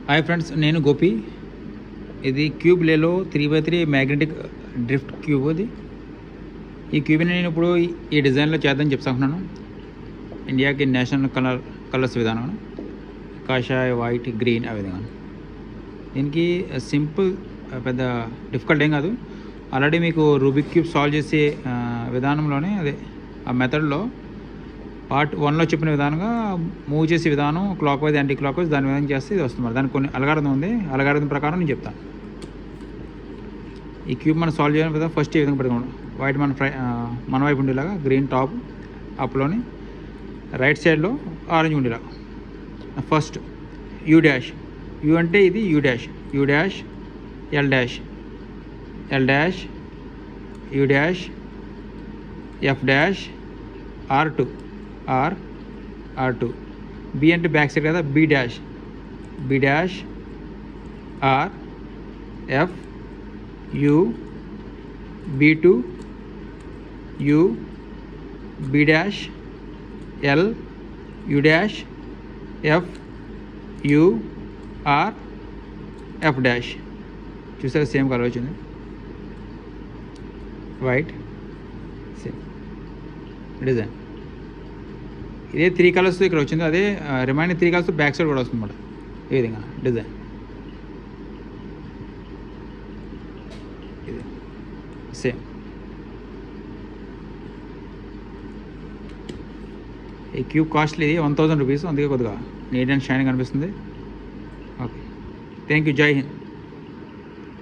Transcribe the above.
Hi friends, నేను గోపి. ఇది cube లేలో 3x3 మ్యాగ్నెటిక్ డ్రిఫ్ట్ క్యూబ్. ఇది ఈ క్యూబ్ని నేను ఇప్పుడు ఈ డిజైన్లో చేద్దామని చెప్తున్నాను. ఇండియాకి నేషనల్ కలర్స్ విధానం, కాషాయ, వైట్, గ్రీన్, ఆ విధంగా. దీనికి సింపుల్, పెద్ద డిఫికల్ట్ ఏం కాదు. ఆల్రెడీ మీకు రూబిక్ క్యూబ్ సాల్వ్ చేసే విధానంలోనే, అదే ఆ మెథడ్లో పార్ట్ 1లో చెప్పిన విధానంగా మూవ్ చేసే విధానం, clock wise, anti clock wise, దాని విధంగా చేస్తే ఇది వస్తుంది. దానికి కొన్ని అల్గారిథం ఉంది. అల్గారిథం ప్రకారం నేను చెప్తాను. ఈ క్యూబ్ మనం సాల్వ్ చేయడం విధానం ఫస్ట్ ఈ విధంగా పెట్టుకోండి. వైట్ మన వైపు ఉండేలాగా, గ్రీన్ టాప్ అప్లోని, రైట్ సైడ్లో ఆరెంజ్ ఉండేలాగా. First U dash. యూ అంటే ఇది U dash. U dash, L dash, L dash, U dash, F dash, R2, R2. B అంటే బ్యాక్ సైడ్ కదా, B dash, B dash, R, F, U, B2, U, B dash, L, U dash, F, U, R, F dash. చూసారా, same colour వచ్చింది, white, same design. ఇదే 3 colours ఇక్కడ వచ్చింది. అదే remaining 3 colours back side కూడా వస్తుంది అన్నమాట. ఈ విధంగా డిజైన్ ఇది సేమ్. ఈ క్యూబ్ కాస్ట్లీ 1000 రూపీస్, అందుకే కొద్దిగా నీట్ అండ్ షైనింగ్ అనిపిస్తుంది. Okay, thank you. జై హింద్.